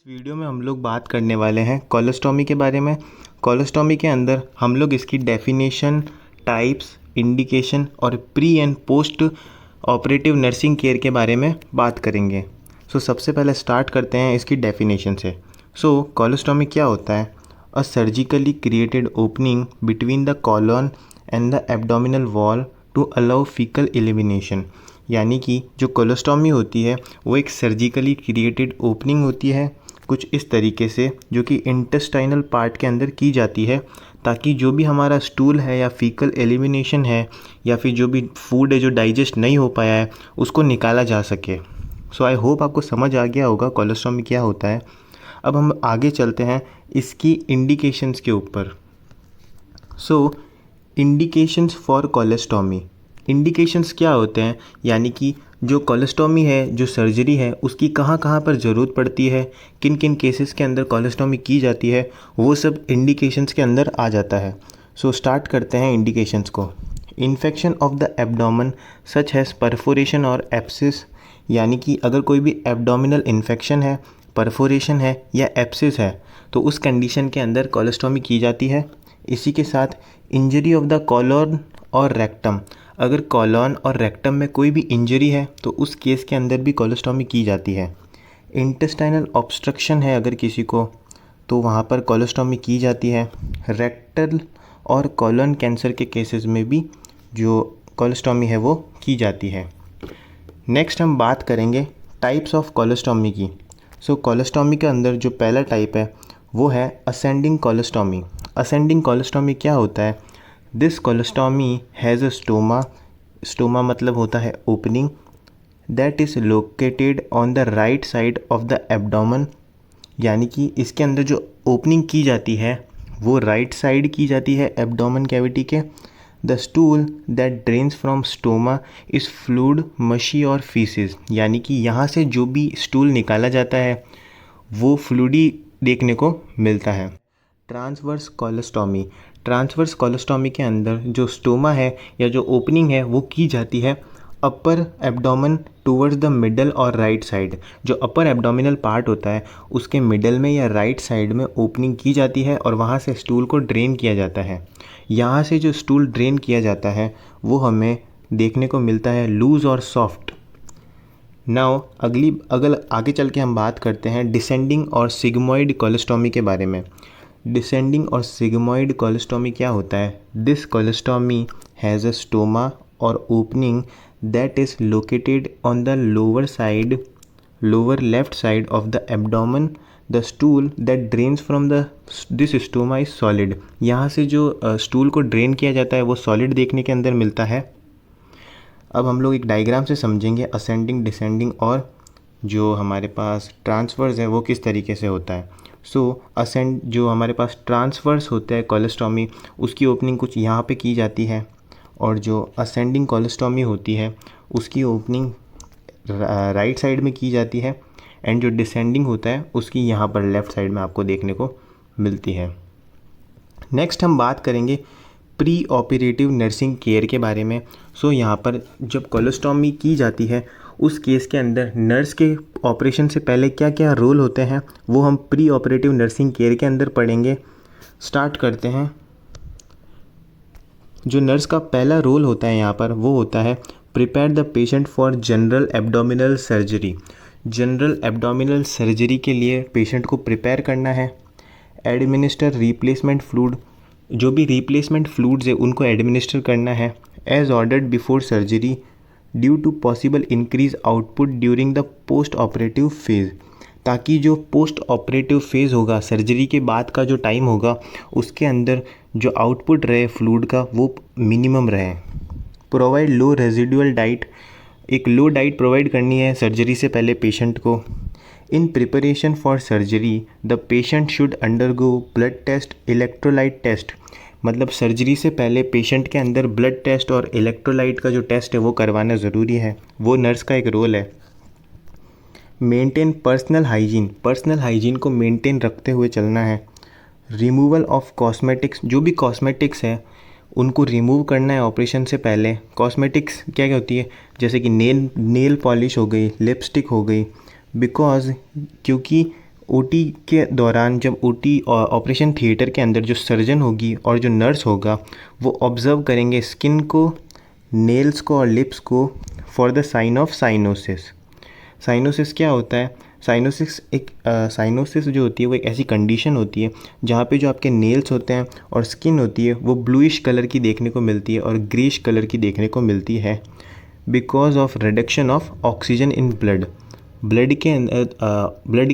Video में हम लोग बात करने वाले हैं कोलोस्टॉमी के बारे में। कोलोस्टॉमी के अंदर हम लोग इसकी डेफिनेशन, टाइप्स, इंडिकेशन और pre and post operative nursing care के बारे में बात करेंगे। सबसे पहले स्टार्ट करते हैं इसकी डेफिनेशन से। कोलोस्टॉमी क्या होता है? A surgically created opening between the colon and the abdominal wall to allow faecal elimination. यानी कि जो कोलोस्टॉमी होती है वो एक सर्जिकली क्रिएटेड ओपनिंग होती है कुछ इस तरीके से, जो कि इंटेस्टाइनल पार्ट के अंदर की जाती है ताकि जो भी हमारा स्टूल है या फीकल एलिमिनेशन है या फिर जो भी फूड है जो डाइजेस्ट नहीं हो पाया है उसको निकाला जा सके। आई होप आपको समझ आ गया होगा कोलोस्टॉमी क्या होता है। अब हम आगे चलते हैं इसकी इंडिकेशंस के ऊपर। Indications for colostomy. इंडिकेशंस क्या होते हैं, यानी कि जो कोलोस्टॉमी है, जो सर्जरी है, उसकी कहाँ कहाँ पर ज़रूरत पड़ती है, किन किन केसेस के अंदर कोलोस्टॉमी की जाती है, वो सब इंडिकेशंस के अंदर आ जाता है। स्टार्ट करते हैं इंडिकेशंस को। Infection of the abdomen such has perforation और एप्सिस। यानी कि अगर कोई भी एब्डोमिनल इन्फेक्शन है, परफोरेशन है या एप्सिस है तो उस कंडीशन के अंदर कोलोस्टॉमी की जाती है। इसी के साथ इंजरी ऑफ द कॉलन और रेक्टम। अगर कॉलन और रेक्टम में कोई भी इंजरी है तो उस केस के अंदर भी कोलोस्टॉमी की जाती है। इंटेस्टाइनल ऑब्स्ट्रक्शन है अगर किसी को तो वहाँ पर कोलोस्टॉमी की जाती है। रेक्टल और कॉलन कैंसर के केसेस में भी जो कोलोस्टॉमी है वो की जाती है। नेक्स्ट हम बात करेंगे टाइप्स ऑफ कोलोस्टॉमी की। कोलोस्टॉमी के अंदर जो पहला टाइप है वो है असेंडिंग कोलोस्टॉमी। असेंडिंग कोलोस्टॉमी क्या होता है? This colostomy has a stoma. Stoma मतलब होता है opening. That is located on the right side of the abdomen. यानी कि इसके अंदर जो ओपनिंग की जाती है वो राइट साइड की जाती है एब्डोमेन कैविटी के। The stool that drains from stoma is fluid, मशी और फीसिस। यानी कि यहाँ से जो भी स्टूल निकाला जाता है वो फ्लूइडी देखने को मिलता है। Transverse colostomy. ट्रांसवर्स कोलोस्टॉमी के अंदर जो स्टोमा है या जो ओपनिंग है वो की जाती है upper abdomen towards the middle और राइट साइड। जो अपर एब्डोमिनल पार्ट होता है उसके मिडल में या राइट साइड में ओपनिंग की जाती है और वहाँ से स्टूल को ड्रेन किया जाता है। यहाँ से जो स्टूल ड्रेन किया जाता है वो हमें देखने को मिलता है लूज और सॉफ्ट। नाउ अगर आगे चल के हम बात करते हैं डिसेंडिंग और सिग्मोइड कोलोस्टॉमी के बारे में। डिसेंडिंग और सिग्मोइड कोलोस्टॉमी क्या होता है? This colostomy has a stoma or opening that is located on the lower left side of the abdomen. The stool that drains from this stoma is solid. यहाँ से जो स्टूल को drain किया जाता है वो सॉलिड देखने के अंदर मिलता है। अब हम लोग एक डायग्राम से समझेंगे असेंडिंग, डिसेंडिंग और जो हमारे पास ट्रांसवर्स है वो किस तरीके से होता है। असेंड जो हमारे पास ट्रांसवर्स होता है कोलोस्टॉमी उसकी ओपनिंग कुछ यहाँ पे की जाती है और जो असेंडिंग कोलोस्टॉमी होती है उसकी ओपनिंग राइट साइड में की जाती है एंड जो डिसेंडिंग होता है उसकी यहाँ पर लेफ़्ट साइड में आपको देखने को मिलती है। नेक्स्ट हम बात करेंगे प्री ऑपरेटिव नर्सिंग केयर के बारे में। यहाँ पर जब कोलोस्टॉमी की जाती है उस केस के अंदर नर्स के ऑपरेशन से पहले क्या क्या रोल होते हैं वो हम प्री ऑपरेटिव नर्सिंग केयर के अंदर पढ़ेंगे। स्टार्ट करते हैं। जो नर्स का पहला रोल होता है यहाँ पर वो होता है prepare the patient for general abdominal surgery. General abdominal surgery के लिए पेशेंट को प्रिपेयर करना है। Administer replacement fluid. जो भी रिप्लेसमेंट फ्लूइड्स है उनको एडमिनिस्टर करना है as ordered before surgery due to possible increase output during the post operative phase. ताकि जो पोस्ट ऑपरेटिव फेज़ होगा, सर्जरी के बाद का जो टाइम होगा उसके अंदर जो आउटपुट रहे फ्लूइड का वो मिनिमम रहे। प्रोवाइड लो रेजिडुअल डाइट। एक लो डाइट प्रोवाइड करनी है सर्जरी से पहले पेशेंट को। In preparation for surgery the patient should undergo blood test, electrolyte test. मतलब सर्जरी से पहले पेशेंट के अंदर ब्लड टेस्ट और इलेक्ट्रोलाइट का जो टेस्ट है वो करवाना ज़रूरी है, वो नर्स का एक रोल है। Maintain personal hygiene. Personal hygiene को मेंटेन रखते हुए चलना है। Removal of cosmetics. जो भी कॉस्मेटिक्स है उनको रिमूव करना है ऑपरेशन से पहले। कॉस्मेटिक्स क्या क्या होती है? जैसे कि नेल पॉलिश हो गई, लिपस्टिक हो गई, क्योंकि ओटी के दौरान जब ओटी ऑपरेशन थिएटर के अंदर जो सर्जन होगी और जो नर्स होगा वो ऑब्ज़र्व करेंगे स्किन को, नेल्स को और लिप्स को for the sign of cyanosis. Cyanosis क्या होता है? साइनोसिस जो होती है वो एक ऐसी कंडीशन होती है जहाँ पे जो आपके नेल्स होते हैं और स्किन होती है वो ब्लूइश कलर की देखने को मिलती है और ग्रेइश कलर की देखने को मिलती है because of reduction of oxygen in blood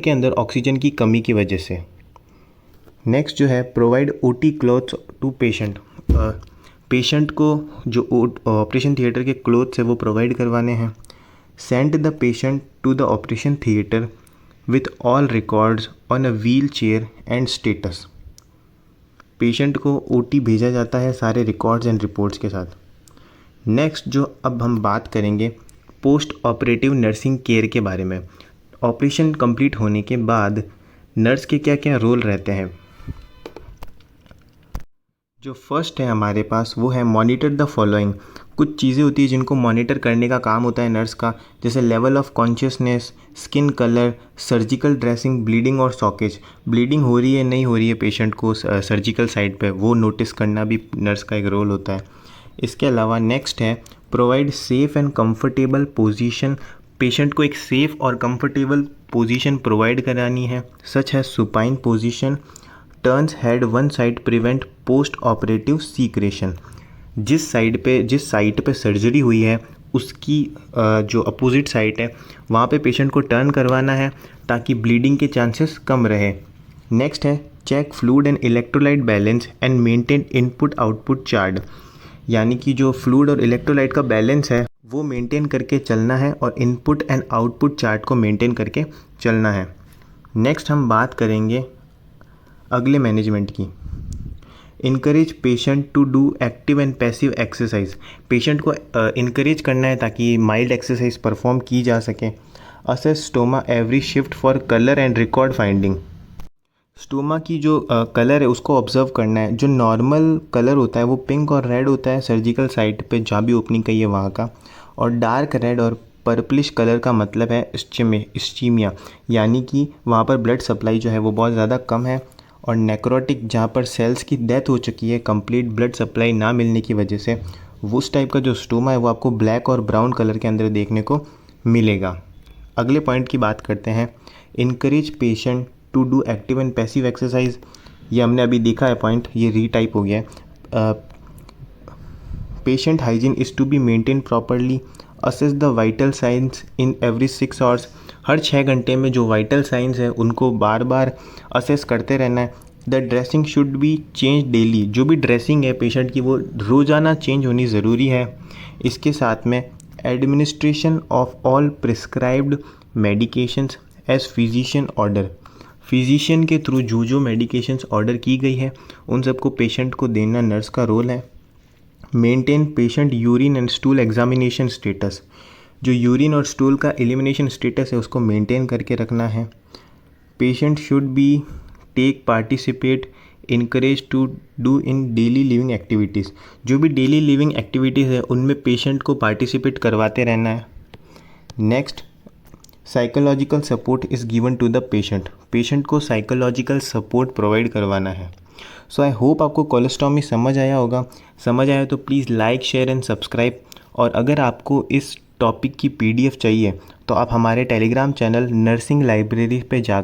के अंदर ऑक्सीजन की कमी की वजह से। नेक्स्ट जो है provide OT clothes to patient. Patient को जो ऑपरेशन थिएटर के क्लोथ्स है वो प्रोवाइड करवाने हैं। Send the patient to the operation theatre with all records on a wheelchair and status. Patient को ओटी भेजा जाता है सारे रिकॉर्ड्स एंड रिपोर्ट्स के साथ। नेक्स्ट जो अब हम बात करेंगे पोस्ट ऑपरेटिव नर्सिंग केयर के बारे में। ऑपरेशन कंप्लीट होने के बाद नर्स के क्या क्या रोल रहते हैं। जो फर्स्ट है हमारे पास वो है मॉनिटर द फॉलोइंग। कुछ चीज़ें होती है जिनको मॉनिटर करने का काम होता है नर्स का, जैसे level of consciousness, skin colour, surgical dressing, bleeding और सॉकेज। ब्लीडिंग हो रही है नहीं हो रही है पेशेंट को सर्जिकल साइड पे, वो नोटिस करना भी नर्स का एक रोल होता है। इसके अलावा नेक्स्ट है provide safe and comfortable position. Patient को एक सेफ़ और कंफर्टेबल पोजीशन प्रोवाइड करानी है, सच है supine position. Turns head one side prevent post operative secretion. जिस साइट पे सर्जरी हुई है उसकी जो अपोजिट साइड है वहाँ पे पेशेंट को टर्न करवाना है ताकि ब्लीडिंग के चांसेस कम रहे। नेक्स्ट है check fluid and electrolyte balance and maintain input output chart. यानी कि जो फ्लूइड और इलेक्ट्रोलाइट का बैलेंस है वो मेंटेन करके चलना है और इनपुट एंड आउटपुट चार्ट को मेंटेन करके चलना है। नेक्स्ट हम बात करेंगे अगले मैनेजमेंट की। Encourage patient to do active and passive exercise. Patient को इनकरेज करना है ताकि माइल्ड एक्सरसाइज परफॉर्म की जा सके। Assess stoma every shift for colour and record finding. Stoma की जो कलर है उसको ऑब्जर्व करना है। जो नॉर्मल कलर होता है वो पिंक और रेड होता है सर्जिकल साइट पे जहाँ भी ओपनिंग कही है वहाँ का, और डार्क रेड और पर्पलिश कलर का मतलब है इस्चीमिया, यानी कि वहाँ पर ब्लड सप्लाई जो है वो बहुत ज़्यादा कम है। और नेक्रोटिक जहाँ पर सेल्स की डेथ हो चुकी है कंप्लीट ब्लड सप्लाई ना मिलने की वजह से, वो उस टाइप का जो स्टोमा है वो आपको ब्लैक और ब्राउन कलर के अंदर देखने को मिलेगा। अगले पॉइंट की बात करते हैं encourage patient to do active and passive exercise. ये हमने अभी देखा है पॉइंट, ये रीटाइप हो गया है। Patient hygiene is to be maintain properly. Assess the vital signs in every 6 hours. हर 6 घंटे में जो वाइटल साइंस है उनको बार बार असेस करते रहना है। The dressing should be change daily. जो भी ड्रेसिंग है पेशेंट की वो रोज़ाना चेंज होनी ज़रूरी है। इसके साथ में administration of all prescribed medications as physician order. Physician के थ्रू जो जो मेडिकेशंस ऑर्डर की गई है उन सबको पेशेंट को देना नर्स का रोल है। Maintain patient urine and stool examination status. जो यूरिन और स्टूल का एलिमिनेशन स्टेटस है उसको मेंटेन करके रखना है। Patient should be take participate encourage to do in daily living activities. जो भी डेली लिविंग एक्टिविटीज़ है उनमें पेशेंट को पार्टिसिपेट करवाते रहना है। Next psychological support is given to the patient. Patient को साइकोलॉजिकल सपोर्ट प्रोवाइड करवाना है। सो आई होप आपको कोलोस्टॉमी समझ आया होगा। समझ आया तो please like share and subscribe. और अगर आपको इस टॉपिक की PDF चाहिए तो आप हमारे टेलीग्राम चैनल नर्सिंग लाइब्रेरी पे जा